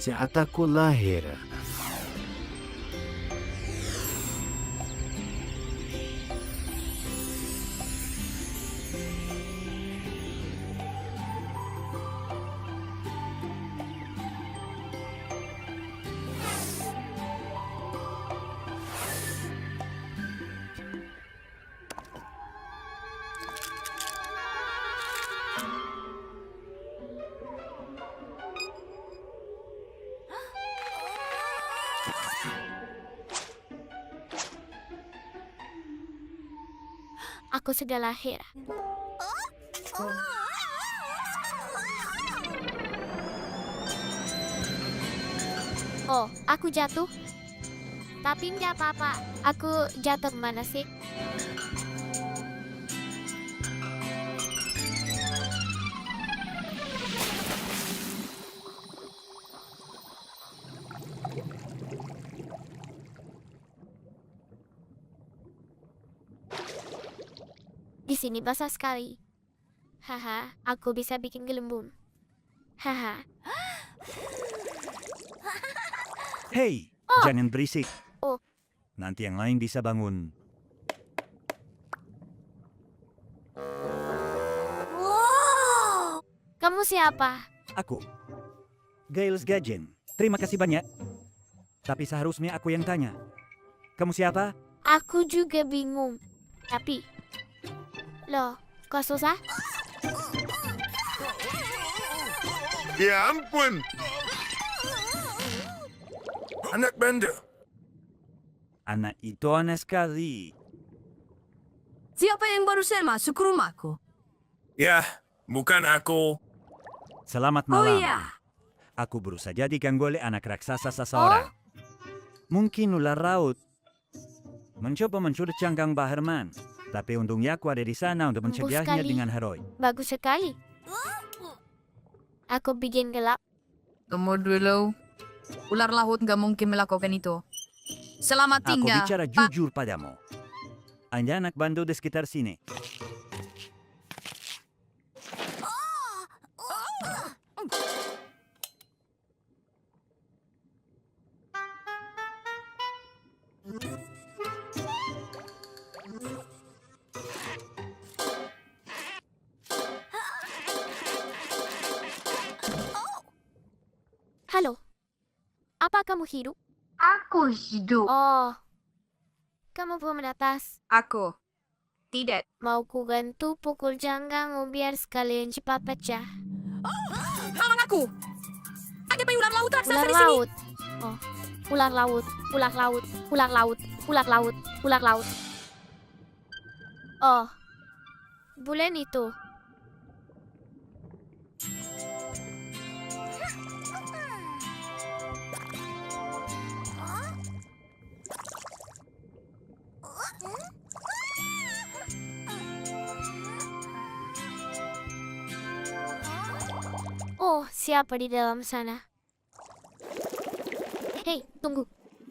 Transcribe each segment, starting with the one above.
saat aku lahir. Aku sudah lahir. Oh, aku jatuh. Tapi nggak apa-apa. Aku jatuh kemana sih? Di sini basah sekali. Haha, aku bisa bikin gelembung. Haha. Hei, jangan berisik. Oh. Nanti yang lain bisa bangun. Wow. Kamu siapa? Aku, Giles Gajen. Terima kasih banyak. Tapi seharusnya aku yang tanya. Kamu siapa? Aku juga bingung. Tapi, loh, kok susah? Ya ampun! Anak bandel. Anak itu aneh sekali. Siapa yang barusan masuk ke rumahku? Ya, bukan aku. Selamat Oh malam. iya, Aku baru saja diganggu oleh anak raksasa seseorang. Mungkin ular laut. Mencoba mencuri cangkang Baherman. Tapi untungnya aku ada di sana untuk Empuk mencegahnya sekali. dengan heroi. Bagus sekali. Aku bikin gelap. tunggu dulu. Ular laut nggak mungkin melakukan itu. Selamat Aku tinggal, bicara Pak. jujur padamu. Ada anak bandel di sekitar sini. Halo. Apa kamu hidup? Aku hidup. Oh. Kamu belum atas. Aku tidak. Mau ku gantu pukul jangkangmu biar sekalian cepat pecah. Tolong aku. Ada ular laut raksasa Ular di sini. laut. Oh. Ular laut. Ular laut. Ular laut. Ular laut. Ular laut. Oh. Bulan itu. Oh, siapa di dalam sana? Hei, tunggu.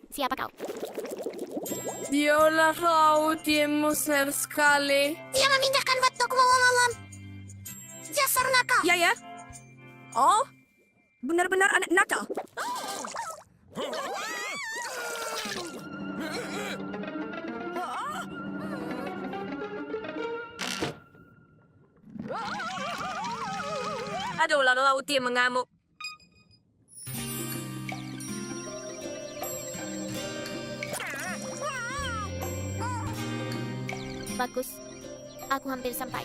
Siapa kau? Dia ular laut yang mesra sekali. Dia memindahkan batuku malam-malam. Jasar nakal. Ya ya. Oh, benar-benar anak nakal. Ada ular laut yang mengamuk. Bagus. Aku hampir sampai.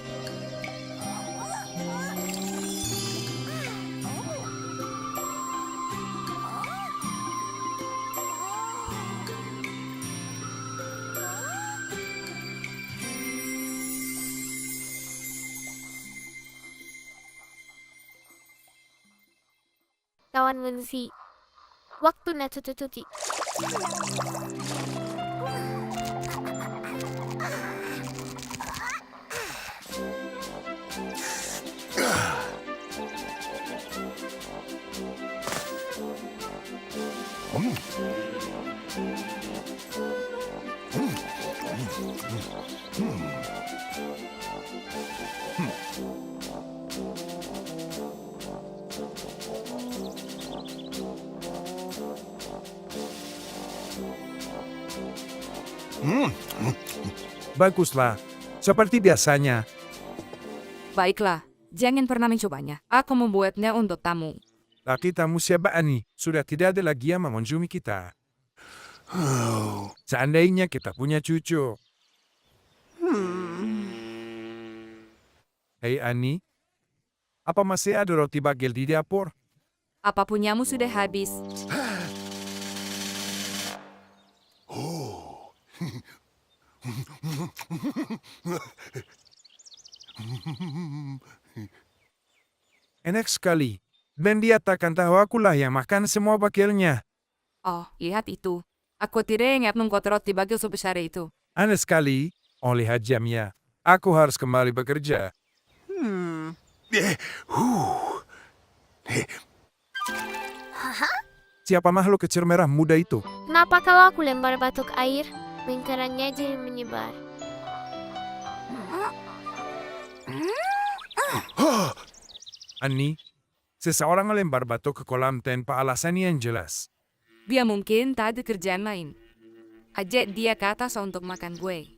Kawan Munsi. Waktu na tututi. Baguslah, seperti biasanya. Baiklah, jangan pernah mencobanya. Aku membuatnya untuk tamu. Tapi tamu siapa Ani? Sudah tidak ada lagi yang mengunjungi kita. Seandainya kita punya cucu. Hei Ani, apa masih ada roti bagel di dapur? Apa punyamu sudah habis? Enak sekali. Dan dia takkan tahu akulah yang makan semua bagelnya. Oh, lihat itu. Aku tidak ingat membuat roti bagel sebesar itu. Aneh sekali. Oh, lihat jamnya. Aku harus kembali bekerja. Siapa makhluk kecil merah muda itu? Kenapa kalau aku lempar batu ke air, lingkarannya jadi menyebar? Ani, seseorang melempar batu ke kolam tanpa alasan yang jelas. Dia mungkin tak ada kerjaan lain. Ajak dia ke atas untuk makan kue.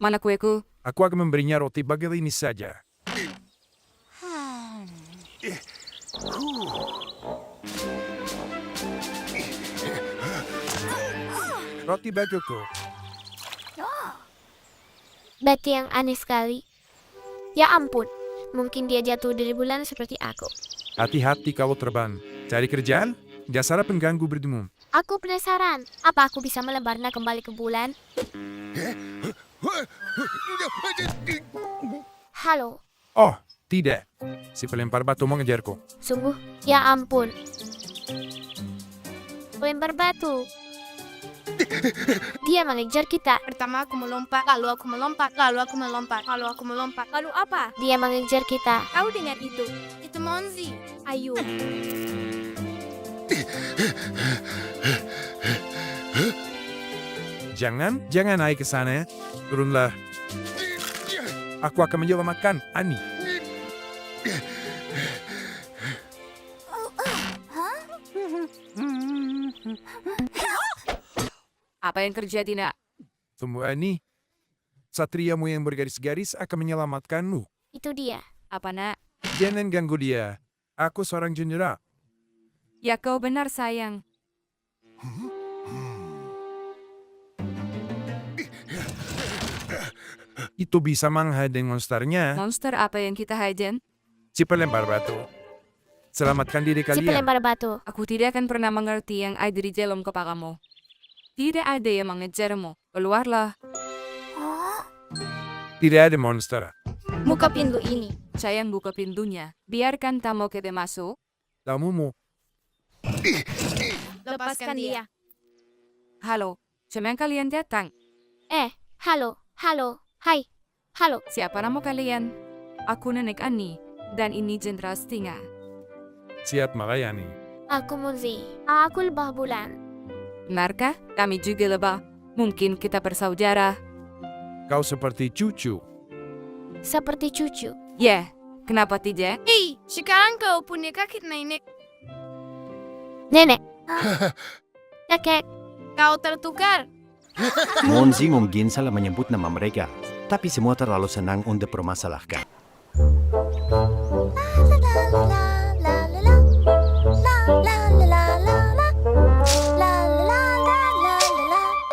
Mana kueku? Aku akan memberinya roti bagel ini saja. Roti bagelku. Betty yang aneh sekali. Ya ampun, mungkin dia jatuh dari bulan seperti aku. Hati-hati kalau terbang. Cari kerjaan? Dasar pengganggu berdumum. Aku penasaran, apa aku bisa melebarnya kembali ke bulan? Halo, Oh, tidak. Si pelempar batu mengejarku. sungguh, ya ampun. Lempar batu. Dia mengejar kita. Pertama aku melompat, lalu aku melompat, lalu aku melompat, lalu aku melompat. Lalu apa? Dia mengejar kita. Kau dengar itu? Itu Monzi. Ayo. Jangan naik ke sana. Turunlah. Aku akan menyelamatkan Ani. Apa yang terjadi, nak? Tunggu Ani. Satriamu yang bergaris-garis akan menyelamatkanmu. Itu dia. Apa, nak? Jangan ganggu dia. Aku seorang jenderal. Ya kau benar, sayang. Itu bisa menghadang monsternya. Monster apa yang kita hajen? Si pelempar batu. Selamatkan diri Si kalian. pelempar batu. Aku tidak akan pernah mengerti yang ada di dalam kepalamu. Tidak ada yang mengejarmu. Keluarlah. Tidak ada monster. Buka pintu ini. Sayang, buka pintunya. Biarkan tamu kita masuk. Tamumu. Lepaskan dia. Halo, semen kalian datang. Halo, hai, halo. Siapa nama kalian? Aku Nenek Ani, dan ini Jenderal Stinga. Siap melayani. Aku Muzi. Aku lebah bulan. Benarkah? Kami juga lebah. Mungkin kita bersaudara. Kau seperti cucu. Seperti cucu. Ya, kenapa tidak? Hei, sekarang kau punya kakek nenek. Nenek. Kakek. Kau tertukar. Monzi mungkin salah menyebut nama mereka, tapi semua terlalu senang untuk permasalahkan.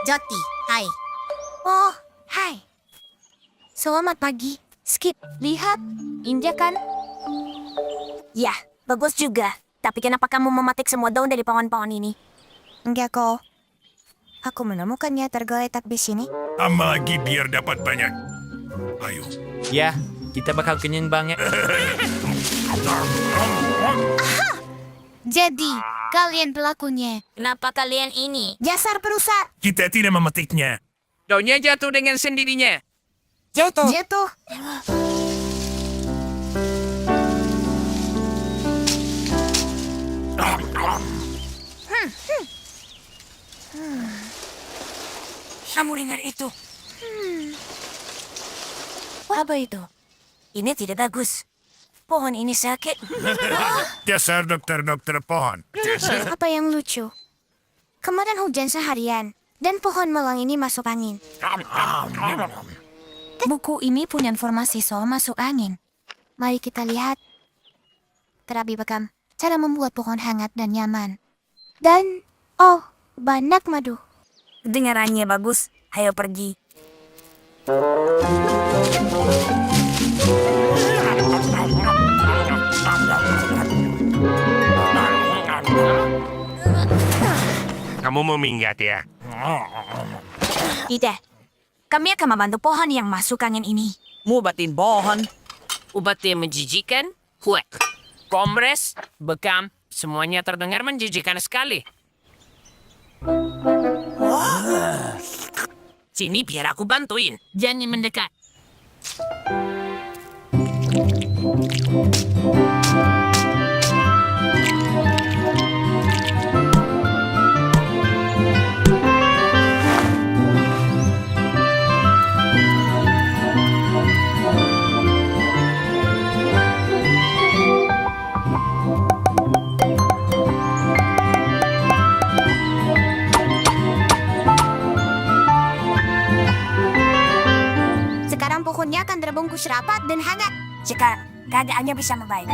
Joti, hai. Oh, hai. Selamat pagi. Skip, lihat. Injak kan? Ya, bagus juga. Tapi kenapa kamu mematik semua daun dari pohon-pohon ini? Enggak kok. Aku menemukannya tergeletak di sini. Tambah lagi biar dapat banyak. Ayo. Ya, kita bakal kenyang banget. Jadi, kalian pelakunya. Kenapa kalian ini? Dasar perusak. Kita tidak memetiknya. Daunnya jatuh dengan sendirinya. Jatuh. Kamu dengar itu? Apa itu? Ini tidak bagus. Pohon ini sakit. Dasar dokter-dokter pohon. Apa yang lucu? Kemarin hujan seharian, Dan pohon malang ini masuk angin. Buku ini punya informasi soal masuk angin. Mari kita lihat. Terapi Bekam, cara membuat pohon hangat dan nyaman. Dan, oh, banyak madu. Dengarannya bagus. Ayo pergi. Kamu mau minggat ya? Tidak. Kami akan membantu pohon yang masuk angin ini. Mubatin pohon. Ubat yang menjijikan? Huek. Komres, Bekam, semuanya terdengar menjijikan sekali. Sini biar aku bantuin. Jangan mendekat. Sekarang pohonnya akan terbungkus rapat dan hangat. Sekarang, keadaannya bisa membaik.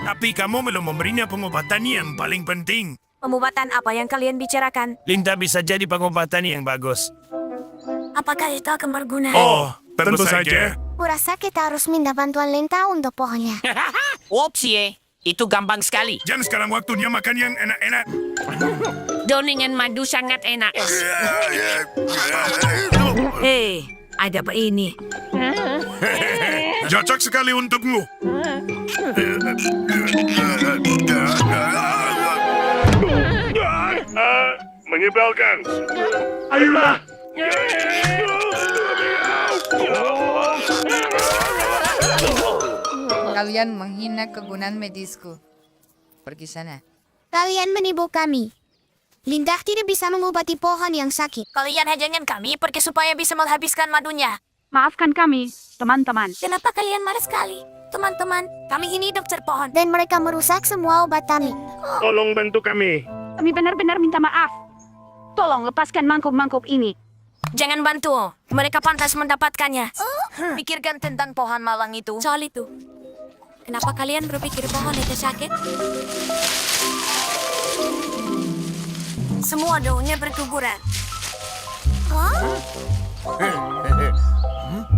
Tapi kamu belum memberinya pengobatan yang paling penting. Pengobatan apa yang kalian bicarakan? Linda bisa jadi pengobatan yang bagus. Apakah itu akan berguna? Oh, tentu saja. Kurasa kita harus minta bantuan Linta untuk pohonnya. Opsie, itu gampang sekali. Jangan sekarang waktunya makan yang enak-enak. Doningan madu sangat enak. Hei, ada apa ini? Cocok sekali untukmu. Menyebalkan. Ayolah. Kalian menghina kegunaan medisku. Pergi sana. Kalian menipu kami. Linda tidak bisa mengobati pohon yang sakit. Kalian hajangan kami pergi supaya bisa menghabiskan madunya. Maafkan kami, teman-teman. Kenapa kalian marah sekali? Teman-teman, kami ini dokter pohon. Dan mereka merusak semua obat kami. Tolong bantu kami. Kami benar-benar minta maaf. Tolong lepaskan mangkuk-mangkuk ini. Jangan bantu. Mereka pantas mendapatkannya. Pikirkan tentang pohon malang itu. Soal itu. Kenapa kalian berpikir pohon itu sakit? Semua daunnya berguguran.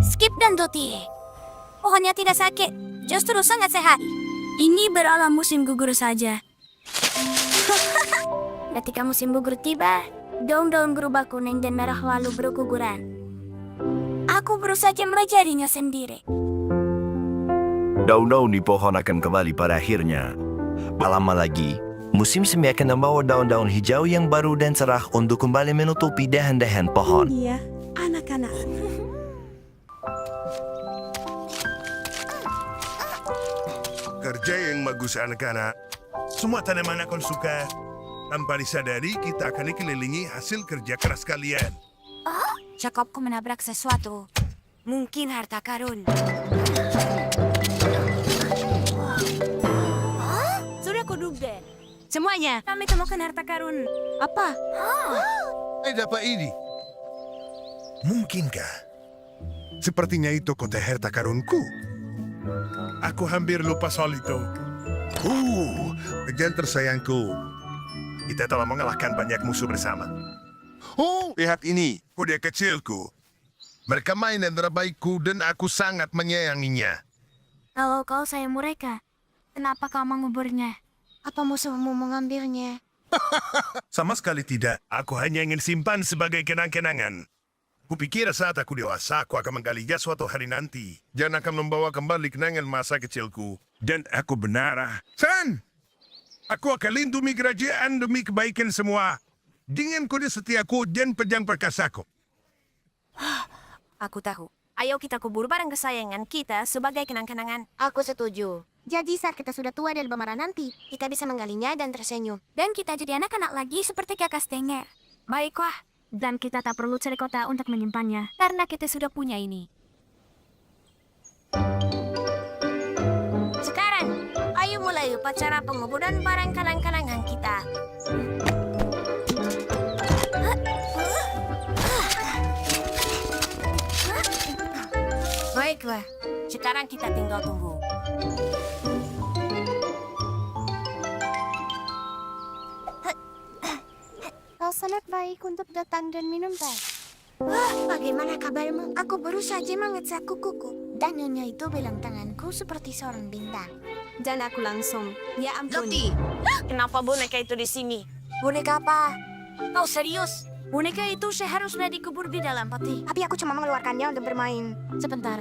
Skip dan Doti. Pohonnya tidak sakit. Justru sangat sehat. Ini beralam musim gugur saja. Ketika musim gugur tiba, daun-daun berubah kuning dan merah lalu berguguran. Aku baru saja melajarinya sendiri. Daun-daun di pohon akan kembali pada akhirnya. Tak lama lagi, musim semi akan membawa daun-daun hijau yang baru dan cerah untuk kembali menutupi dahan-dahan pohon. Iya, anak-anak. Kerja yang bagus anak-anak. Semua tanaman akan suka. Tanpa disadari, kita akan dikelilingi hasil kerja keras kalian. Cakapku menabrak sesuatu. Mungkin harta karun. Sudah kuduga. Semuanya. Kami temukan harta karun. Apa? Ada apa ini? Mungkinkah? Sepertinya itu kota harta karunku. Aku hampir lupa soal itu. Bagian tersayangku. Kita telah mengalahkan banyak musuh bersama. Oh, lihat ini. Kuda kecilku. Mereka mainan terbaikku dan aku sangat menyayanginya. Kalau kau sayang mereka, kenapa kau menguburnya? Apa musuhmu mengambilnya? Sama sekali tidak. Aku hanya ingin simpan sebagai kenang-kenangan. Kupikir saat aku dewasa, aku akan menggalinya suatu hari nanti. Dan akan membawa kembali kenangan masa kecilku. Dan aku benar. San! Aku akan lindungi kerajaan demi kebaikan semua. Dengan kuda setiaku dan pedang perkasaku. Aku tahu. Ayo kita kubur barang kesayangan kita sebagai kenang-kenangan. Aku setuju. Jadi saat kita sudah tua dan bermarah nanti, kita bisa menggalinya dan tersenyum. Dan kita jadi anak-anak lagi seperti kakak Stenger. Baiklah. Dan kita tak perlu cari kota untuk menyimpannya. Karena kita sudah punya ini. Sekarang, ayo mulai upacara penguburan barang kenang-kenangan kita. Baiklah, sekarang kita tinggal tunggu. Kau sangat baik untuk datang dan minum teh. Wah, bagaimana kabarmu? Aku baru saja mengecek kukuku. Dan nyonya itu bilang tanganku seperti seorang bintang. Dan aku langsung. Ya ampun. Loti, kenapa boneka itu di sini? Boneka apa? Kau serius? Boneka itu seharusnya dikubur di dalam peti. Tapi aku cuma mengeluarkannya untuk bermain. Sebentar.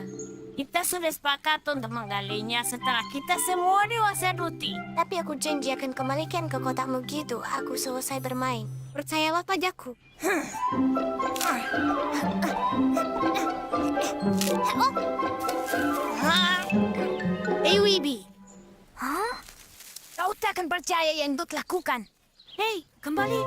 Kita sudah sepakat untuk menggalinya setelah kita semua dewasa, Ruti. Tapi aku janji akan kembalikan ke kotakmu gitu. Aku selesai bermain. Percayalah padaku. Hey, Wibi. Hah? Kau tak akan percaya yang Dut lakukan. Hei, kembali.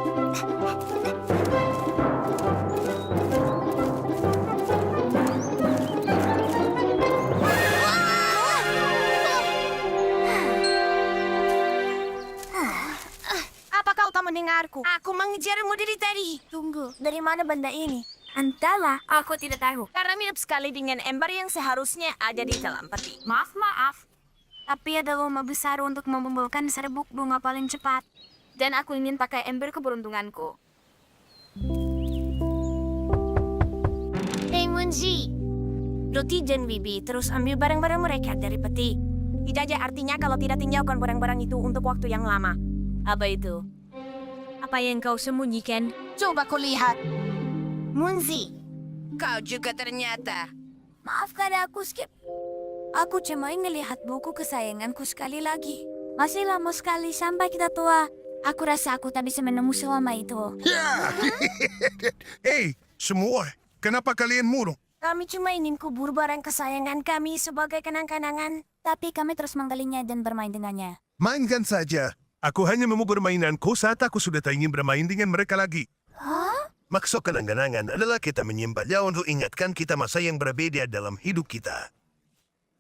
Apa kau tak mendengarku? Aku mengejarmu dari tadi. Tunggu, dari mana benda ini? Entahlah, aku tidak tahu. Karena mirip sekali dengan ember yang seharusnya ada di dalam peti. Maaf. Tapi ada lomba besar untuk mengumpulkan serbuk bunga paling cepat. Dan aku ingin pakai ember keberuntunganku. Hey, Munzi. Doti dan Bibi terus ambil barang-barang mereka dari peti. Tidak ada artinya kalau tidak tinggalkan barang-barang itu untuk waktu yang lama. Apa itu? Apa yang kau sembunyikan? Coba kau lihat. Munzi. Kau juga ternyata. Maafkan aku, Skip. Aku cuma ingin lihat buku kesayanganku sekali lagi. Masih lama sekali sampai kita tua. Aku rasa aku tak bisa menemu selama itu. Ya! Hei, semua, kenapa kalian murung? Kami cuma ingin kubur barang kesayangan kami sebagai kenang-kenangan. Tapi kami terus menggalinya dan bermain dengannya. Mainkan saja. Aku hanya mau bermainanku saat aku sudah tak ingin bermain dengan mereka lagi. Hah? Maksud kenang-kenangan adalah kita menyimpannya untuk ingatkan kita masa yang berbeda dalam hidup kita.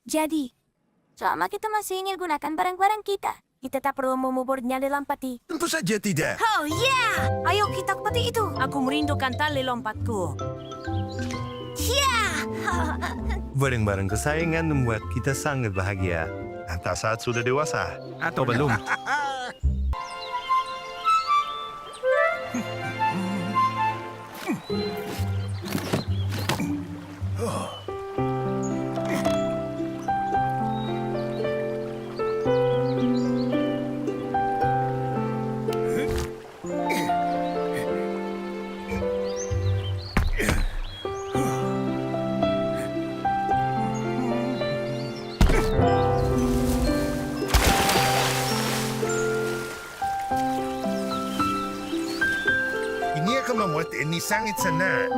Jadi, selama kita masih ingin gunakan barang-barang kita tak perlu menguburnya dalam peti. Tentu saja tidak. Oh yeah! Ayo kita ke peti itu. Aku merindukan tali lompatku. Yeah! Barang-barang kesayangan membuat kita sangat bahagia. Entah saat sudah dewasa. Atau belum. Ini akan membuat ini sangat senang.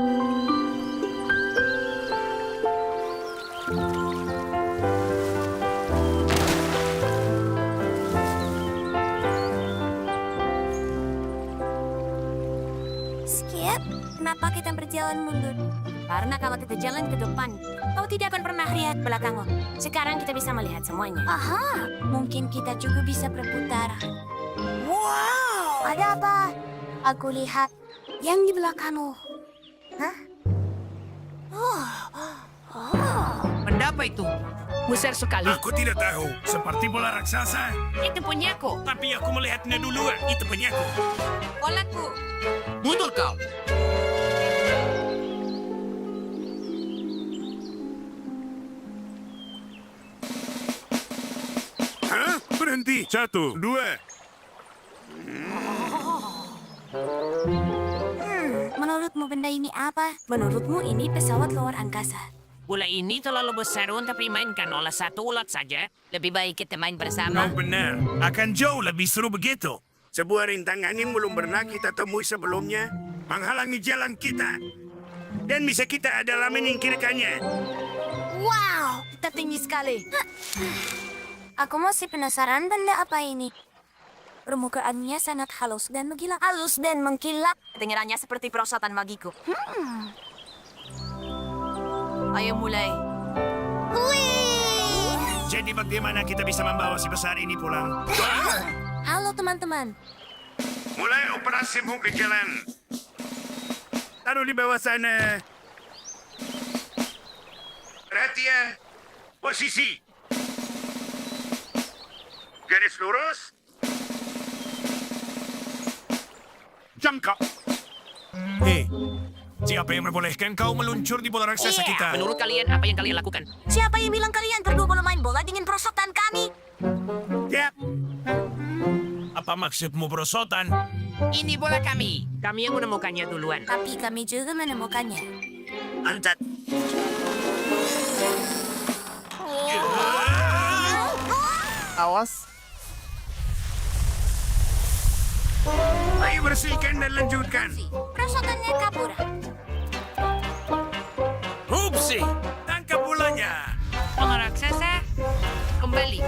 Skip, kenapa kita berjalan mundur? Karena kalau kita jalan ke depan, kau tidak akan pernah lihat belakangmu. Sekarang kita bisa melihat semuanya. Aha, mungkin kita juga bisa berputar. Wow! Ada apa? Aku lihat yang di belakangmu. Hah? Benda apa itu? Besar sekali. Aku tidak tahu. Seperti bola raksasa. Itu punyaku. Tapi aku melihatnya duluan. Itu punyaku. Bolaku. Mundur kau. Hah? Berhenti. 1, 2. Menurutmu benda ini apa? Menurutmu ini pesawat luar angkasa. Bola ini terlalu besar untuk dimainkan oleh satu ulat saja. Lebih baik kita main bersama. Kau benar. Akan jauh lebih seru begitu. Sebuah rintangan yang belum pernah kita temui sebelumnya menghalangi jalan kita. Dan bisa kita adalah menyingkirkannya. Wow, kita tinggi sekali. Aku masih penasaran benda apa ini. Permukaannya sangat halus dan mengkilat. Halus dan mengkilat. Kedengarannya seperti perosotan magiku. Ayo mulai. Jadi bagaimana kita bisa membawa si besar ini pulang? Halo teman-teman. Mulai operasimu ke jalan. Taruh di bawah sana. Perhatian. Posisi. Garis lurus. Jangka. Hei, siapa yang membolehkan kau meluncur di bola raksasa kita? Menurut kalian, apa yang kalian lakukan? Siapa yang bilang kalian berdua boleh main bola dengan perosotan kami? Yap. Apa maksudmu berosotan? Ini bola kami. Kami yang menemukannya duluan. Tapi kami juga menemukannya. Antat. Awas. Ayo bersihkan dan lanjutkan. Perosotannya kabur. Upsi, tangkap bolanya. Bola raksasa, kembali.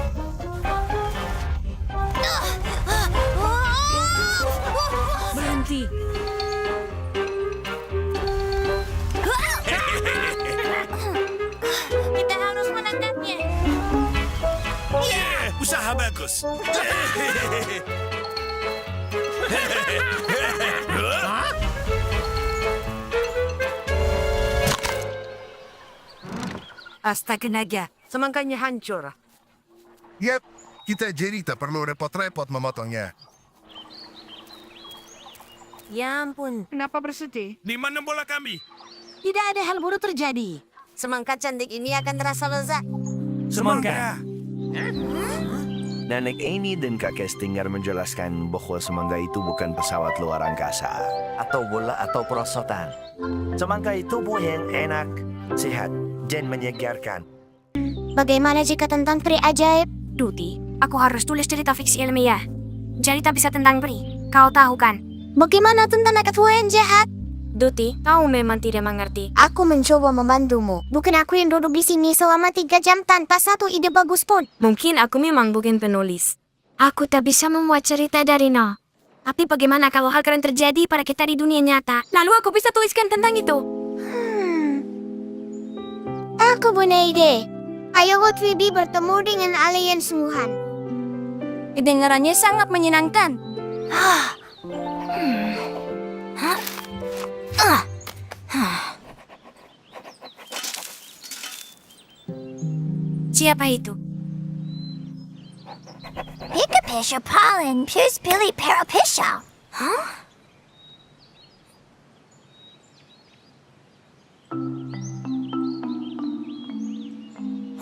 Berhenti. Kita harus menangkapnya. Usaha bagus. Astaga naga. Semangkanya hancur. Yap, kita jadi tak perlu repot-repot memotongnya. Ya ampun, Kenapa bersedih? Di mana bola kami? tidak ada hal buruk terjadi. Semangka cantik ini akan terasa lezat. Semangka. Nenek Amy dan kakek Stinger menjelaskan bahwa semangka itu bukan pesawat luar angkasa atau bola atau perosotan. Semangka itu buah yang enak, sehat, dan menyegarkan. Bagaimana jika tentang peri ajaib? Duti, aku harus tulis cerita fiksi ilmiah. Cerita bisa tentang peri. Kau tahu kan? Bagaimana tentang nekat yang jahat? Duti, kau memang tidak mengerti. Aku mencoba membantumu. Bukan aku yang duduk di sini selama 3 jam tanpa satu ide bagus pun. Mungkin aku memang bukan penulis. Aku tak bisa membuat cerita dari nol. Tapi bagaimana kalau hal keren terjadi pada kita di dunia nyata? Lalu aku bisa tuliskan tentang itu. Aku punya ide. Ayo Hotwibi bertemu dengan alien sungguhan. Kedengarannya sangat menyenangkan. Siapa itu? Pika Pollen, Pierce Billy Parapisha. Huh?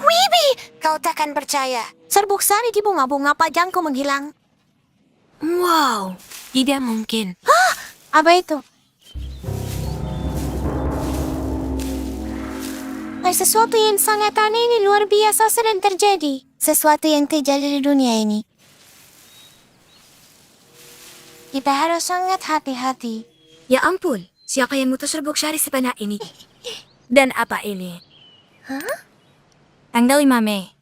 Wibi! Kau takkan percaya. Serbuk sari di bunga-bunga pajangku menghilang. Wow, tidak mungkin. Apa itu? Sesuatu yang sangat aneh ini luar biasa sedang terjadi. Sesuatu yang terjadi di dunia ini. Kita harus sangat hati-hati. Ya ampun, siapa yang mutus serbuk sari sebanyak ini? Dan apa ini? Tanggal 5 Mei.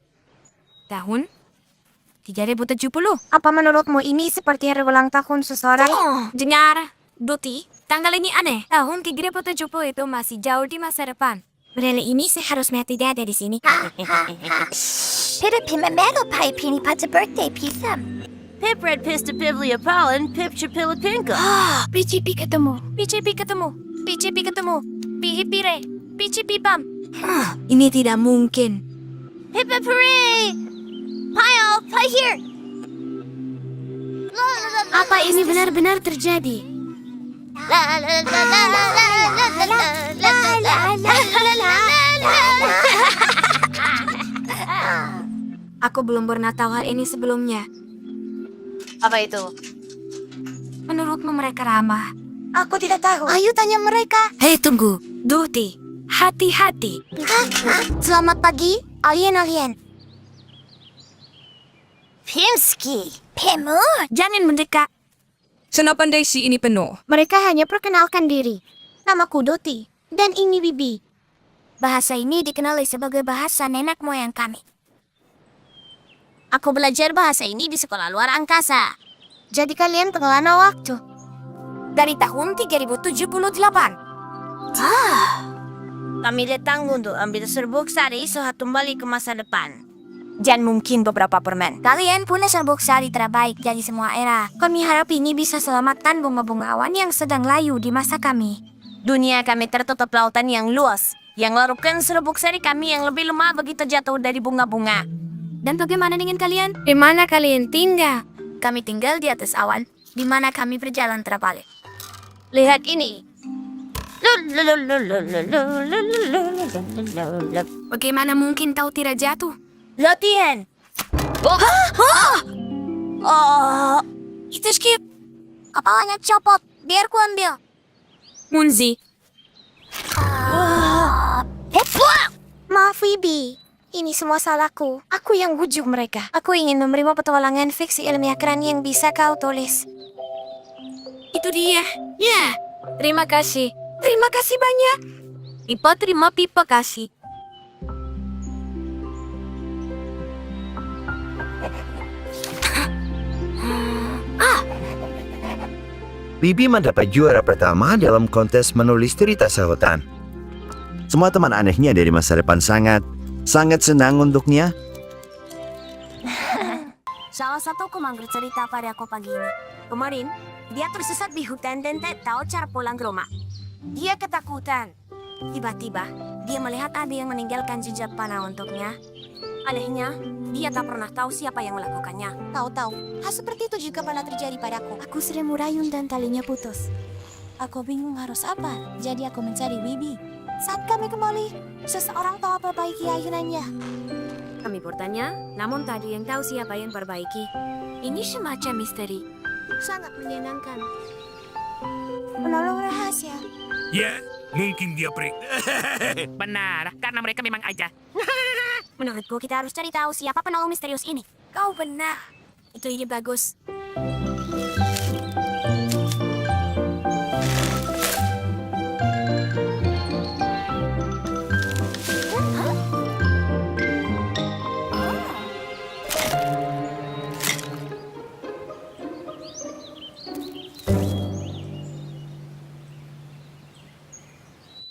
Tahun 3070. Apa menurutmu ini seperti hari ulang tahun seseorang? Dengar, Duti, tanggal ini aneh. Tahun 3070 itu masih jauh di masa depan. Berarti ini seharusnya tidak ada di sini. Pita Pimamelo Pai Pini Pata Birthday Pisam. Pip Red Pista Pivlia Pollen, Pip Chapilla Pinka. PCP ketemu. PCP ketemu. PCP ketemu. Pihipire. PCP Pam. Ini tidak mungkin. Pippa Pere! Pile, Pai here! Apa ini benar-benar terjadi? Aku belum pernah tahu hal ini sebelumnya. Apa itu? Menurutmu mereka ramah? Aku tidak tahu. Ayo tanya mereka. Hei tunggu, Duti, hati-hati. Selamat pagi, alien-alien. Pimski, Pimu, jangan mendekat. Senapan desi ini penuh. Mereka hanya perkenalkan diri. Namaku Doti, dan ini Bibi. Bahasa ini dikenali sebagai bahasa nenek moyang kami. Aku belajar bahasa ini di sekolah luar angkasa. Jadi kalian pengelana waktu. Dari tahun 3078. Kami datang untuk ambil serbuk sari saat kembali ke masa depan. Dan mungkin beberapa permen. Kalian punya serbuk sari terbaik dari semua era. Kami harap ini bisa selamatkan bunga-bunga awan yang sedang layu di masa kami. Dunia kami tertutup lautan yang luas, Yang larukan serubuk seri kami yang lebih lemah begitu jatuh dari bunga-bunga. Dan bagaimana dengan kalian? Di mana kalian tinggal? Kami tinggal di atas awan, di mana kami berjalan terbalik. Lihat ini. Bagaimana mungkin kau tidak jatuh? Latihan. Oh, itu Skip. Kepalanya copot. Biar ku ambil. Munzi, Maaf, Wibi. Ini semua salahku. Aku yang bujuk mereka. Aku ingin memberimu petualangan fiksi ilmiah keren yang bisa kau tulis. itu dia. Ya, terima kasih. Terima kasih banyak. Pipa terima pipa kasih. Bibi mendapat juara pertama dalam kontes menulis cerita sehutan. Semua teman anehnya dari masa depan sangat senang untuknya. Salah satu komang bercerita pada aku pagi ini. Kemarin, dia tersesat di hutan dan tak tahu cara pulang ke rumah. Dia ketakutan. Tiba-tiba, dia melihat ada yang meninggalkan jejak panah untuknya. Anehnya, dia tak pernah tahu siapa yang melakukannya. Tahu-tahu, hal seperti itu juga pernah terjadi padaku. Aku sering merayun dan talinya putus. Aku bingung harus apa, jadi aku mencari Wibi. Saat kami kembali, seseorang telah perbaiki ayunannya. Kami bertanya, namun tak ada yang tahu siapa yang perbaiki. Ini semacam misteri. Sangat menyenangkan. Penolong rahasia. Ya, mungkin dia Benar, karena mereka memang aja. Menurutku kita harus cari tahu siapa penolong misterius ini. Kau benar. Itu ide bagus.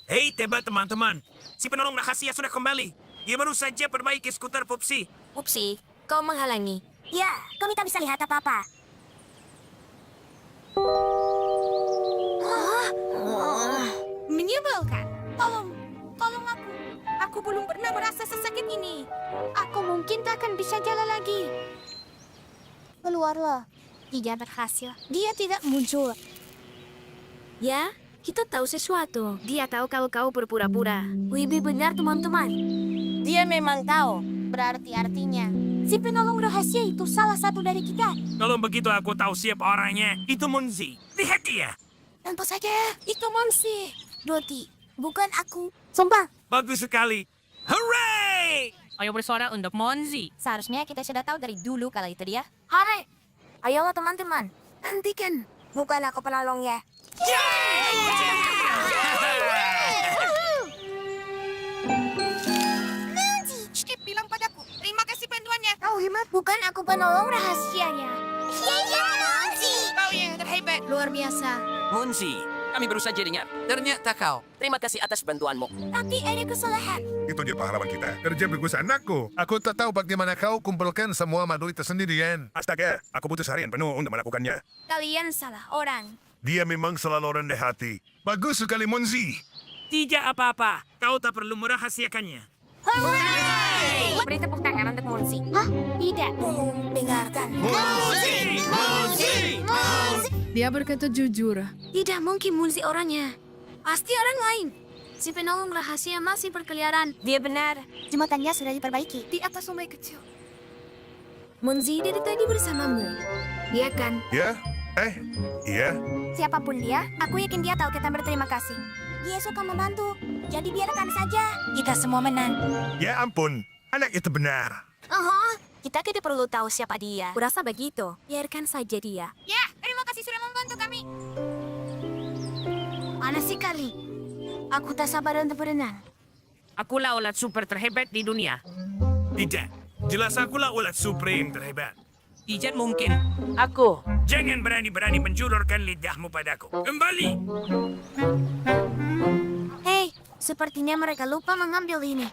Hei, teba teman-teman. Si penolong rahasia sudah kembali. Dia baru saja perbaiki skuter Popsi. Upsi, kau menghalangi. Ya, kami tak bisa lihat apa-apa. Menyebalkan. Tolong aku. Aku belum pernah merasa sesakit ini. Aku mungkin tak akan bisa jalan lagi. Keluarlah. Tidak berhasil. Dia tidak muncul. Ya, kita tahu sesuatu. Dia tahu kalau kau berpura-pura. Wibi benar, teman-teman. Dia memang tahu. Berarti artinya, si penolong rahasia itu salah satu dari kita. Kalau begitu aku tahu siapa orangnya. Itu Munzi. Lihat dia. Tentu saja, itu Monsi. Doti, bukan aku. Sumpah. Bagus sekali. Hooray! Ayo bersuara untuk Monzi. Seharusnya kita sudah tahu dari dulu kalau itu dia. Hai, ayolah teman-teman. Hentikan. Bukan aku penolongnya. Nanti, Skip bilang padaku. Terima kasih bantuannya. Kau hebat. Bukan aku penolong rahasianya. Iya, Nanti. Kau yang terhebat. Luar biasa. Monzi, kami baru saja dengar. Ternyata kau. Terima kasih atas bantuanmu. Tapi ada kesalahan. Itu dia pahlawan kita. Kerja bagus anakku. Aku tak tahu bagaimana kau kumpulkan semua madu itu sendirian. Astaga, aku butuh seharian penuh untuk melakukannya. Kalian salah orang. Dia memang selalu rendah hati. Bagus sekali, Monzi. Tidak apa-apa. Kau tak perlu merahasiakannya. Beri tepuk tangan untuk Monsi. Hah? Tidak. Dengarkan. Monsi! Dia berkata jujur. Tidak mungkin Munzi orangnya. Pasti orang lain. Si penolong rahasia masih berkeliaran. Dia benar. Jembatannya sudah diperbaiki. Di atas sungai kecil. Munzi dari tadi bersamamu. Dia kan? Ya? Iya. Siapapun dia, aku yakin dia tahu kita berterima kasih. Dia suka membantu. Jadi biarkan saja. Kita semua menang. Ya ampun, anak itu benar. Kita tidak perlu tahu siapa dia. Kurasa begitu. Biarkan saja dia. Ya, terima kasih sudah membantu kami. Panas sekali. Aku tak sabar untuk berenang. Akulah ulat super terhebat di dunia. Tidak, jelas akulah ulat supreme terhebat. Tidak mungkin. Aku. Jangan berani-berani menjulurkan lidahmu padaku. Kembali! Hei, sepertinya mereka lupa mengambil ini.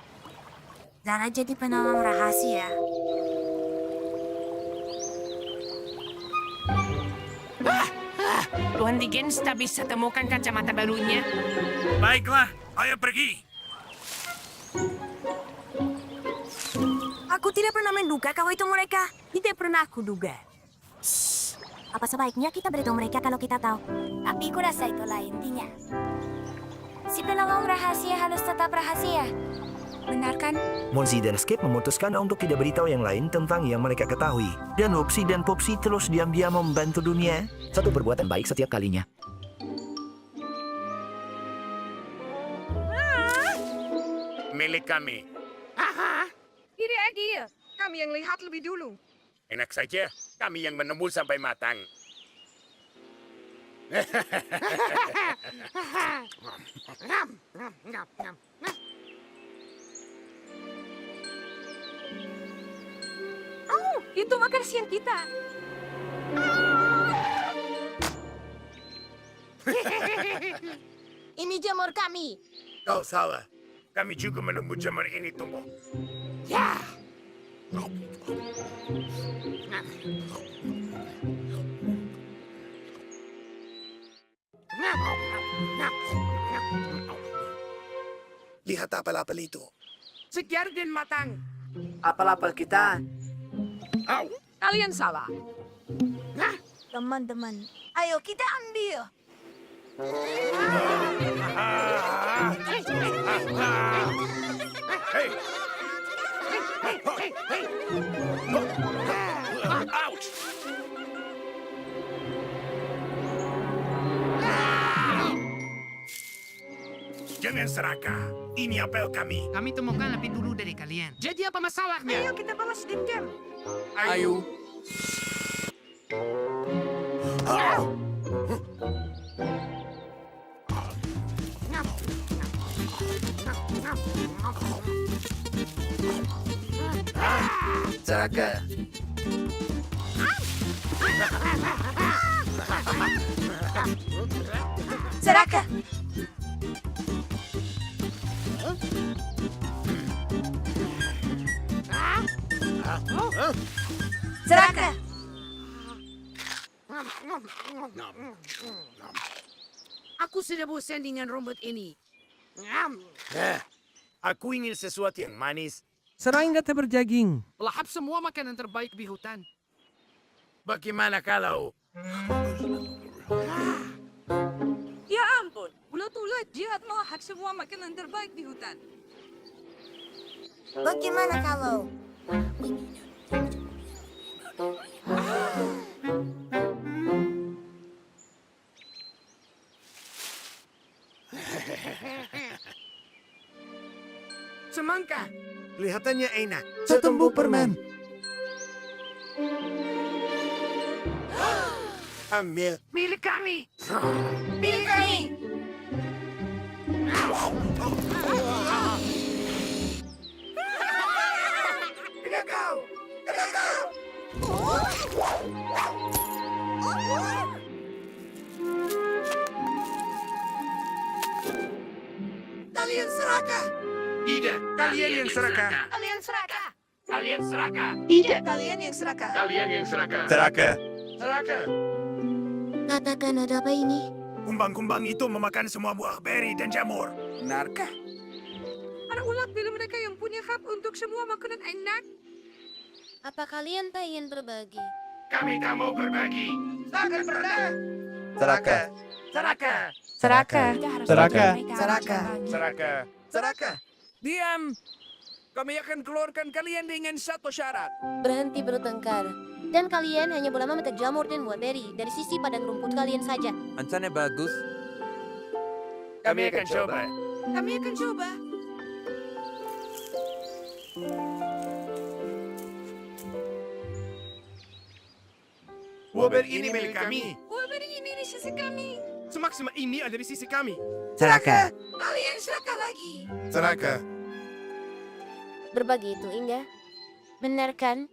Zara jadi penolong rahasia. Tuan Dickens tak bisa temukan kacamata barunya. Baiklah, ayo pergi. Aku tidak pernah menduga kalau itu mereka. Tidak pernah aku duga. Apa sebaiknya kita beritahu mereka kalau kita tahu? Tapi ku rasa itulah intinya. Si penolong rahasia harus tetap rahasia. Benar kan? Monzi dan Skip memutuskan untuk tidak beritahu yang lain tentang yang mereka ketahui. Dan Wopsy dan Popsy terus diam-diam membantu dunia. Satu perbuatan baik setiap kalinya. Milik kami. Ini dia. Kami yang lihat lebih dulu. Enak saja, kami yang menemu sampai matang. Oh, itu makan siang kita. Ini jamur kami. Kau salah. Kami juga menunggu jamur ini tumbuh. Lihat apel-apel itu. Segar dan matang. Apel-apel kita. Kalian salah. Teman-teman, ayo kita ambil. Hey! Ouch! Jangan serakah. Ini apel kami. Kami temukan lebih dulu dari kalian. Jadi apa masalahnya? Ayo kita balas dendam. Ayo. Seraka. Seraka. Seraka. Aku sudah bosan dengan rumput ini. Aku ingin sesuatu yang manis. Serangga berjaging. Lahap semua makanan terbaik di hutan. Bagaimana kalau... Ya ampun, ulat-ulat jahat melahap semua makanan terbaik di hutan. Bagaimana kalau? Semangka. Kelihatannya enak. Setumbuh permen. Ambil. Milik kami. Milik kami. Kalian serakah. Tidak, kalian yang serakah. Kalian serakah. Kalian serakah. Tidak. Kalian yang serakah. Kalian yang serakah. Serakah. Serakah. Katakan ada apa ini? Kumbang-kumbang itu memakan semua buah beri dan jamur. Benarkah? Ada ulat bila mereka yang punya hak untuk semua makanan enak. Apa kalian tak ingin berbagi? Kami tak mau berbagi. Takkan pernah. Seraka. Serakah. Seraka. Seraka. Serakah. Serakah. Serakah. Diam. Kami akan keluarkan kalian dengan satu syarat. Berhenti bertengkar. Dan kalian hanya boleh memetik jamur dan buah beri dari sisi padang rumput kalian saja. Ancannya bagus. Kami akan coba. Kami akan coba. Buah beri ini milik kami. Buah beri ini di sisi kami. Semaksimal ini ada di sisi kami. Seraka. Kalian serakah lagi. Serakah. Berbagi itu indah. Benar kan?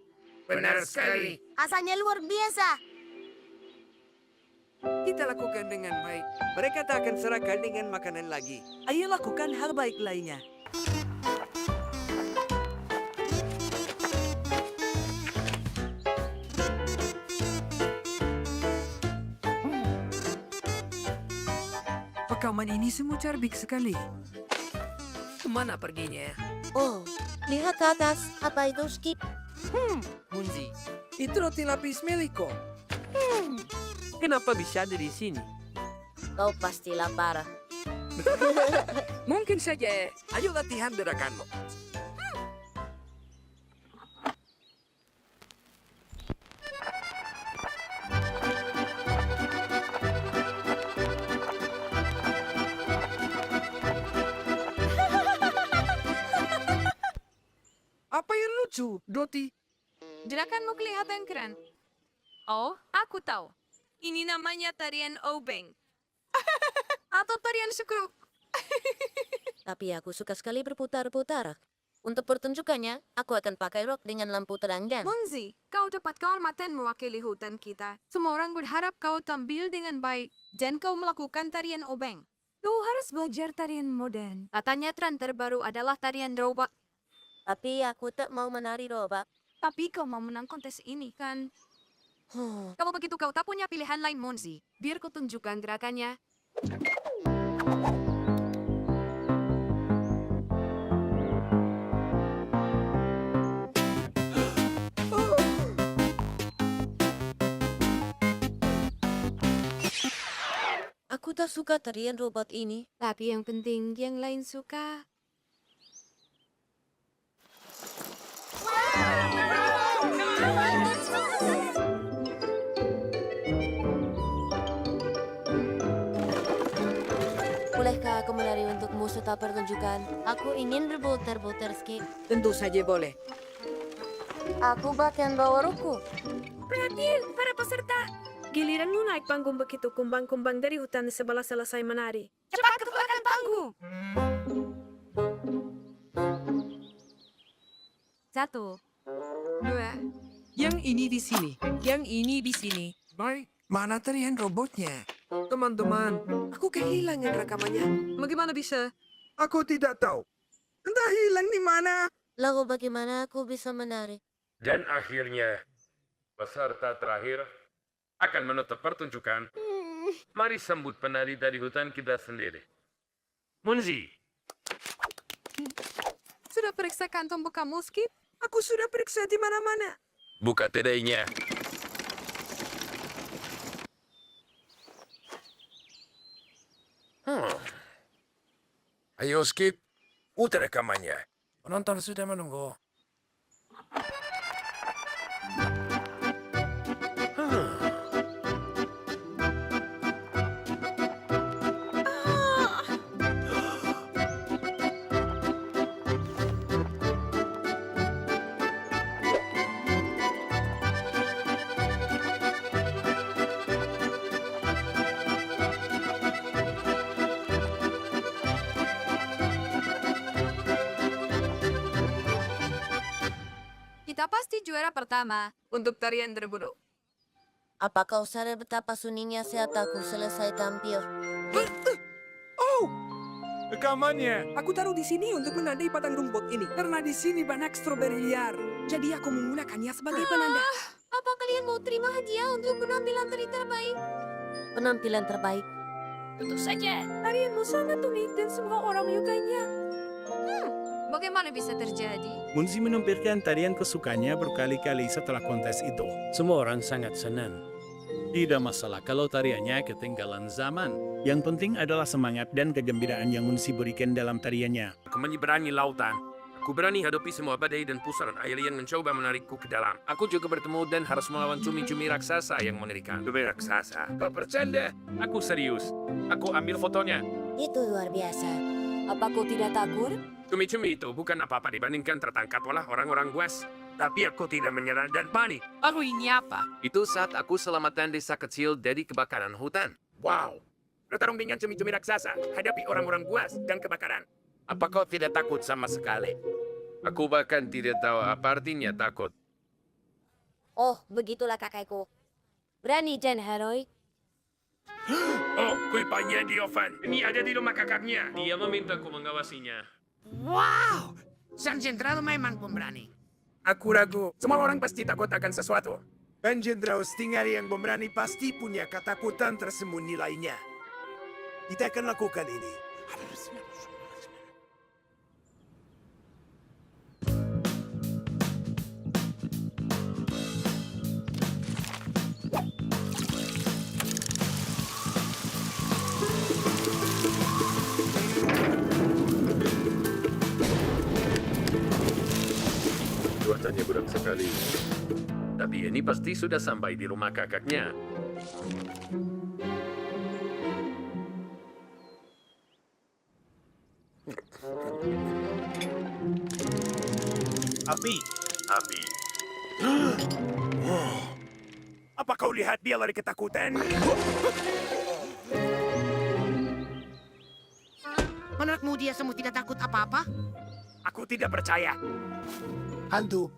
Benar sekali. Asalnya luar biasa. Kita lakukan dengan baik. Mereka tak akan seraka dengan makanan lagi. Ayo lakukan hal baik lainnya. Pekaman ini semua carbik sekali. kemana perginya? Oh, lihat ke atas. Apa itu, Skip? Munzi, Itu roti lapis milikku. kenapa bisa ada di sini? Kau pasti lapar. Mungkin saja. Ayo latihan gerakanmu. Apa yang lucu, Doti? Gerakanmu kelihatan keren. Oh, aku tahu. Ini namanya tarian obeng. Atau tarian sukruk. Tapi aku suka sekali berputar-putar. Untuk pertunjukannya, aku akan pakai rok dengan lampu terang dan... Munzi, kau dapat kehormatan mewakili hutan kita. Semua orang berharap kau tampil dengan baik dan kau melakukan tarian obeng. Kau harus belajar tarian modern. Katanya tren terbaru adalah tarian robot. Tapi aku tak mau menari robak. Tapi kau mau menang kontes ini, kan? Kalau begitu kau tak punya pilihan lain, Munzi. Biar ku tunjukkan gerakannya. Aku tak suka tarian robot ini. Tapi yang penting, yang lain suka. Bolehkah aku menari untukmu setelah pertunjukan? Aku ingin berputar-putar, Skip. Tentu saja boleh. Aku bahkan bawa ruku. Perhatian para peserta. Giliranmu naik panggung begitu kumbang-kumbang dari hutan sebelah selesai menari. Cepat ke belakang panggung. 1, 2. Yang ini di sini, yang ini di sini. Baik, mana tarian robotnya? Teman-teman, aku kehilangan rekamannya. Bagaimana bisa? Aku tidak tahu. Entah hilang di mana. Lalu bagaimana aku bisa menari? Dan akhirnya, peserta terakhir akan menutup pertunjukan. Mari sambut penari dari hutan kita sendiri. Munzi, Sudah periksa kantong bekamu, Skip? Aku sudah periksa di mana-mana. buka tedainya. Ayo, Skip. Putar rekamannya. Penonton sudah menunggu. Kita pasti juara pertama untuk tarian terburuk. Apa kau sadar betapa sunyinya saat aku selesai tampil? Rekamannya. Aku taruh di sini untuk menandai padang rumput ini. Karena di sini banyak stroberi liar. Jadi aku menggunakannya sebagai penanda. Apa kalian mau terima hadiah untuk penampilan tari terbaik? Penampilan terbaik. Tentu saja. Tarianmu sangat unik dan semua orang menyukainya. Bagaimana bisa terjadi? Munzi menampilkan tarian kesukaannya berkali-kali setelah kontes itu. Semua orang sangat senang. Tidak masalah kalau tariannya ketinggalan zaman. Yang penting adalah semangat dan kegembiraan yang Munzi berikan dalam tariannya. Aku menyeberangi lautan. Aku berani hadapi semua badai dan pusaran alien mencoba menarikku ke dalam. Aku juga bertemu dan harus melawan cumi-cumi raksasa yang mengerikan. Cumi raksasa? Kau bercanda? Aku serius. Aku ambil fotonya. Itu luar biasa. Apa kau tidak takut? Cumi-cumi itu bukan apa-apa dibandingkan tertangkap oleh orang-orang buas. Tapi aku tidak menyerah dan panik. Lalu ini apa? Itu saat aku selamatkan desa kecil dari kebakaran hutan. Wow. Bertarung dengan cumi-cumi raksasa, hadapi orang-orang buas dan kebakaran. Apa kau tidak takut sama sekali? Aku bahkan tidak tahu apa artinya takut. Oh, begitulah kakakku. Berani dan heroik. Oh, kuipanya di oven. Ini ada di rumah kakaknya. Dia memintaku mengawasinya. Wow! Sang Jenderal memang pemberani. Aku ragu. Semua orang pasti takut akan sesuatu. Dan Jenderal Stinger yang pemberani pasti punya ketakutan tersembunyi lainnya. Kita akan lakukan ini. kali. Tapi ini pasti sudah sampai di rumah kakaknya. Api. Abi, Apa kau lihat dia lari ketakutan? Menurutmu dia semua tidak takut apa-apa? Aku tidak percaya. Hantu.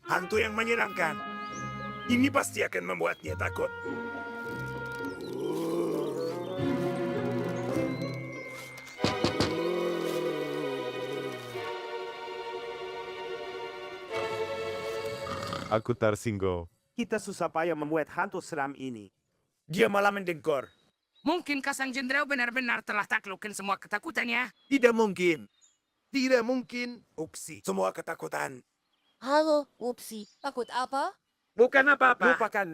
Hantu yang menyenangkan. Ini pasti akan membuatnya takut. Aku tersinggung. Kita susah payah membuat hantu seram ini. Dia malah mendengkur. Mungkinkah sang jenderal benar-benar telah taklukkan semua ketakutannya? Tidak mungkin. Tidak mungkin. Uksi. Semua ketakutan. Halo, Upsi. Takut apa? Bukan apa-apa. Lupakan.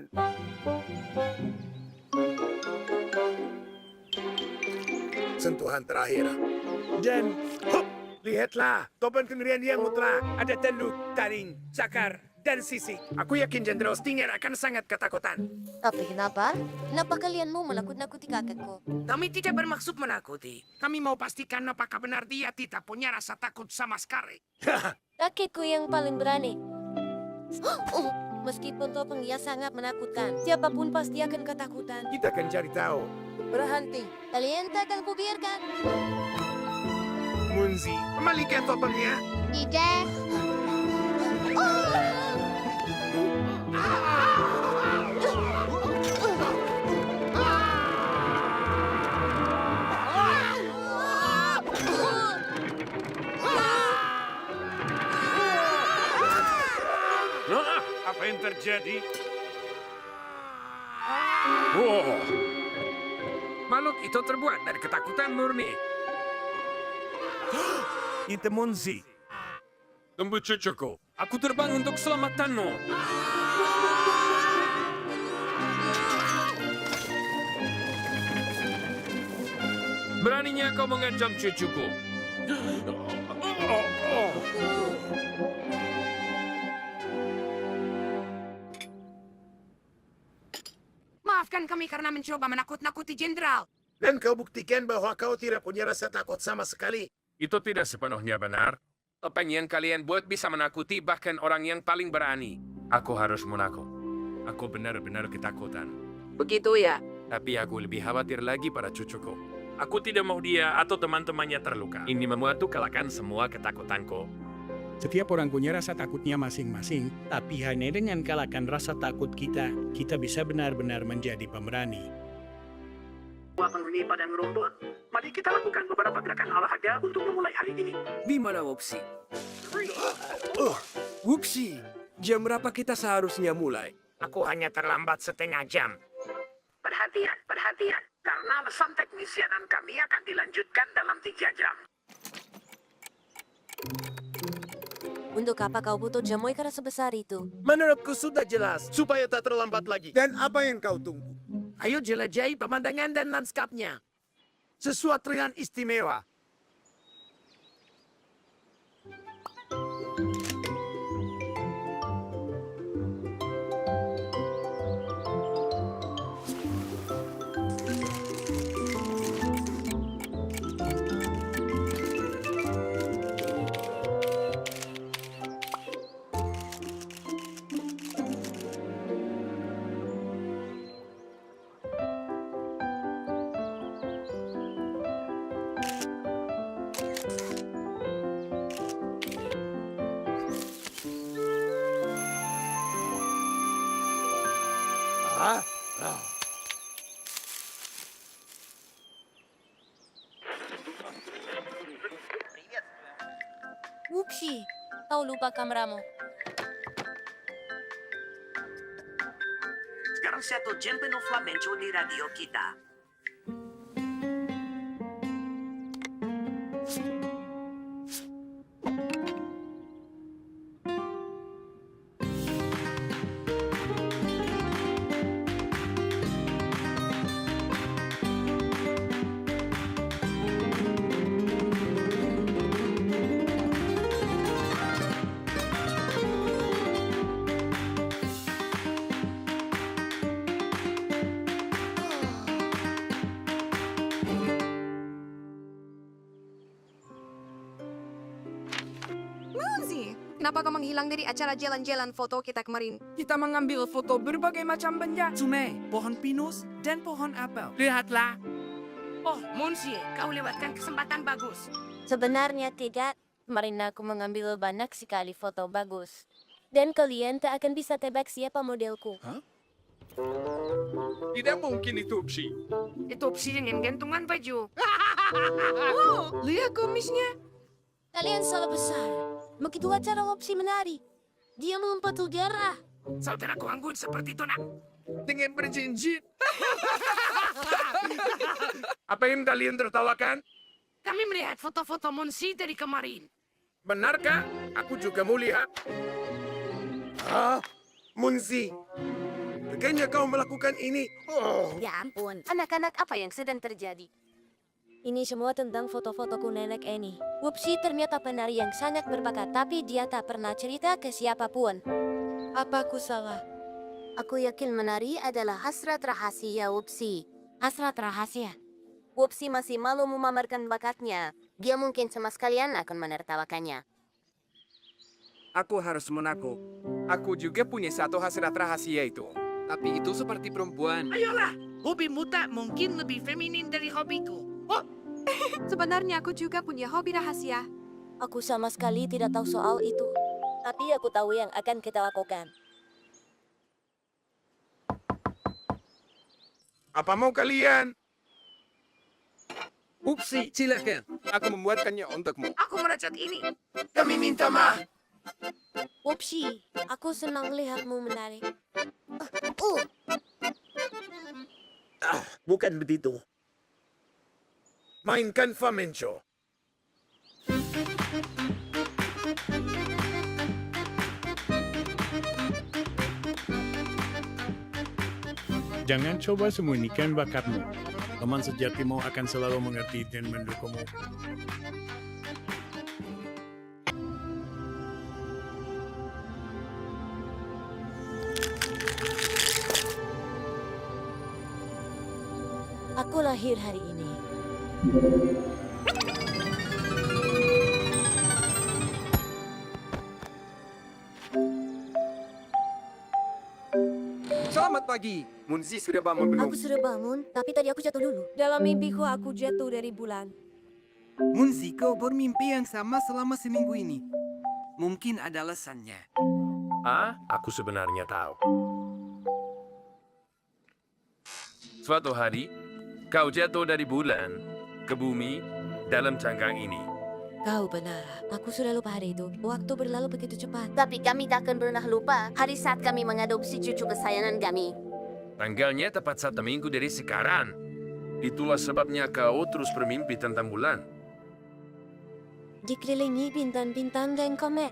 Sentuhan terakhir. Dan, hop! Lihatlah, topan kengerian yang mutlak. Ada tanduk, taring, cakar, dan sisik. Aku yakin Jenderal Stinger akan sangat ketakutan. Tapi kenapa? Kenapa kalian mau menakut-nakuti kakekku? Kami tidak bermaksud menakuti. Kami mau pastikan apakah benar dia tidak punya rasa takut sama sekali. Kakekku yang paling berani. Meskipun topeng dia sangat menakutkan, siapapun pasti akan ketakutan. Kita akan cari tahu. Berhenti. Kalian tak akan kubiarkan. Munzi, kembalikan topengnya. Tidak. apa yang terjadi? Wow. Makhluk itu terbuat dari ketakutan murni. Itu Munzi. Tunggu cucuku. Aku terbang untuk keselamatanmu. Beraninya kau mengancam cucuku. Maafkan kami karena mencoba menakut-nakuti jenderal. Dan kau buktikan bahwa kau tidak punya rasa takut sama sekali. Itu tidak sepenuhnya benar. Topeng yang kalian buat bisa menakuti bahkan orang yang paling berani. Aku harus menakut. Aku benar-benar ketakutan. Begitu ya? Tapi aku lebih khawatir lagi pada cucuku. Aku tidak mau dia atau teman-temannya terluka. Ini membuatku kalahkan semua ketakutanku. Setiap orang punya rasa takutnya masing-masing, tapi hanya dengan kalahkan rasa takut kita bisa benar-benar menjadi pemberani. Penghuni padang rumput. Mari kita lakukan beberapa gerakan olahraga untuk memulai hari ini. Di mana Wupsi? Wupsi, jam berapa kita seharusnya mulai? Aku hanya terlambat setengah jam. Perhatian, perhatian. Karena alasan teknis siaran kami akan dilanjutkan dalam 3 jam. Untuk apa kau butuh jamuy karena sebesar itu? Menurutku sudah jelas. Supaya tak terlambat lagi. Dan apa yang kau tunggu? Ayo jelajahi pemandangan dan lanskapnya. Sesuatu yang istimewa. Wupsi, kau lupa kameramu. Sekarang 1 jam penuh flamenco di radio kita. Kenapa kau menghilang dari acara jalan-jalan foto kita kemarin? Kita mengambil foto berbagai macam benda. Sungai, pohon pinus, dan pohon apel. Lihatlah. Oh, Monsi, kau lewatkan kesempatan bagus. Sebenarnya tidak. Kemarin aku mengambil banyak sekali foto bagus. Dan kalian tak akan bisa tebak siapa modelku. Tidak mungkin itu Upsi. Itu opsi dengan gantungan baju. Oh, lihat kumisnya. Kalian salah besar. Begitu acara opsi menari. Dia melompat udara. Saudaraku Anggun seperti itu, nak. Dengan berjinjit. Apa yang kalian tertawakan? Kami melihat foto-foto Monsi dari kemarin. Benarkah? Aku juga mau lihat. Munzi. Bagaimana kau melakukan ini? Oh. Ya ampun, anak-anak apa yang sedang terjadi? Ini semua tentang foto-fotoku nenek Eni. Wupsi ternyata penari yang sangat berbakat, tapi dia tak pernah cerita ke siapapun. Apa aku salah? Aku yakin menari adalah hasrat rahasia Wupsi. Hasrat rahasia? Wupsi masih malu memamerkan bakatnya. Dia mungkin sama sekalian akan menertawakannya. Aku harus mengaku. Aku juga punya satu hasrat rahasia itu. Tapi itu seperti perempuan. Ayolah, hobimu tak mungkin lebih feminin dari hobiku. Oh, Sebenarnya aku juga punya hobi rahasia. Aku sama sekali tidak tahu soal itu. Tapi aku tahu yang akan kita lakukan. Apa mau kalian? Upsi, silakan. Aku membuatkannya untukmu. aku meracak ini. Kami minta maaf. Wupsi, aku senang lihatmu menari. Bukan begitu. Mainkan flamenco. Jangan coba sembunyikan bakatmu. Teman sejatimu akan selalu mengerti dan mendukungmu. Aku lahir hari ini. Selamat pagi. Munzi sudah bangun belum? Aku sudah bangun, tapi tadi aku jatuh dulu. Dalam mimpiku aku jatuh dari bulan. Munzi, kau bermimpi yang sama selama seminggu ini. Mungkin ada alasannya. Aku sebenarnya tahu. Suatu hari, kau jatuh dari bulan ke bumi dalam cangkang ini. Kau benar, aku sudah lupa hari itu. Waktu berlalu begitu cepat. Tapi kami tak akan pernah lupa hari saat kami mengadopsi cucu kesayangan kami. Tanggalnya tepat 1 minggu dari sekarang. Itulah sebabnya kau terus bermimpi tentang bulan. Dikelilingi bintang-bintang dan komet.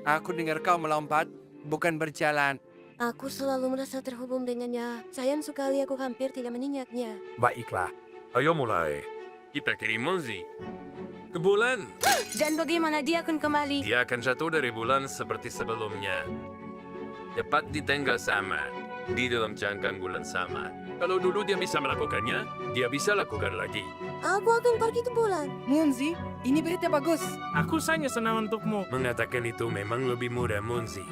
Aku dengar kau melompat, bukan berjalan. Aku selalu merasa terhubung dengannya. Sayang sekali aku hampir tidak mengingatnya. Baiklah, ayo mulai. Kita kirim Munzi ke bulan. Dan bagaimana dia akan kembali? Dia akan jatuh dari bulan seperti sebelumnya. Tepat di tanggal sama, di dalam cangkang bulan sama. Kalau dulu dia bisa melakukannya, dia bisa lakukan lagi. Aku akan pergi ke bulan. Munzi, ini berita bagus. Aku sangat senang untukmu. Mengatakan itu memang lebih mudah, Munzi.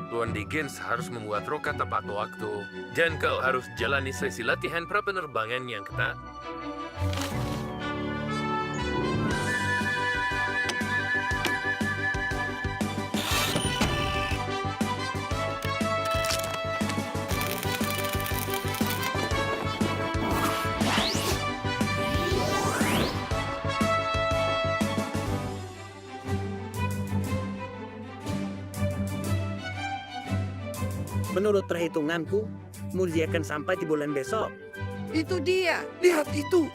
Tuan Dickens harus membuat rokat tepat waktu. Dan kau harus jalani sesi latihan prapenerbangan yang ketat. Menurut perhitunganku, Munzi akan sampai di bulan besok. Itu dia, lihat itu.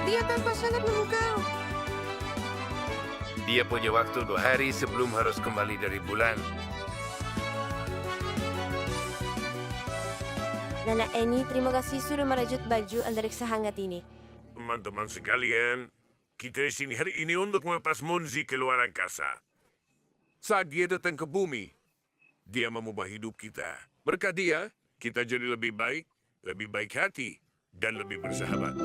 Dia tampak sangat memukau. Dia punya waktu 2 hari sebelum harus kembali dari bulan. Nana Eni, terima kasih sudah merajut baju antariksa hangat ini. Teman-teman sekalian, kita di sini hari ini untuk melepas Munzi ke luar angkasa. Saat dia datang ke bumi, dia mengubah hidup kita. Berkat dia, kita jadi lebih baik hati, dan lebih bersahabat.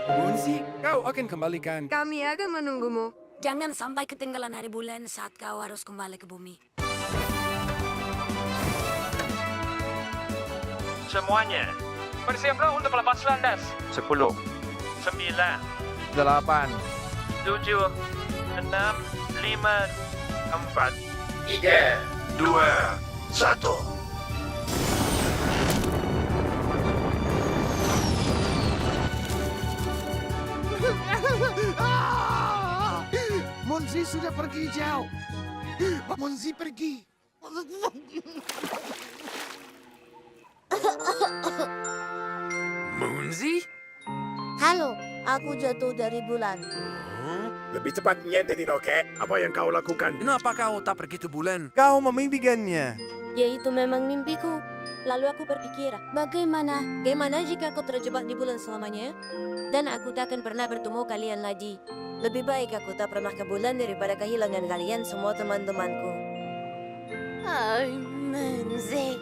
Munzi, kau akan kembalikan. Kami akan menunggumu. Jangan sampai ketinggalan hari bulan saat kau harus kembali ke bumi. Semuanya, bersiaplah untuk lepas landas. 10, 9, 8, 7, 6, 5, 4, 3, 2, 1. Monzi sudah pergi jauh. Monzi pergi. Munzi? Halo, aku jatuh dari bulan. Lebih cepatnya dari roket. Apa yang kau lakukan? Kenapa kau tak pergi ke bulan? Kau memimpikannya. Ya itu memang mimpiku. Lalu aku berpikir, bagaimana jika aku terjebak di bulan selamanya? Dan aku tak akan pernah bertemu kalian lagi. Lebih baik aku tak pernah ke bulan daripada kehilangan kalian semua teman-temanku. Hai, Menzi.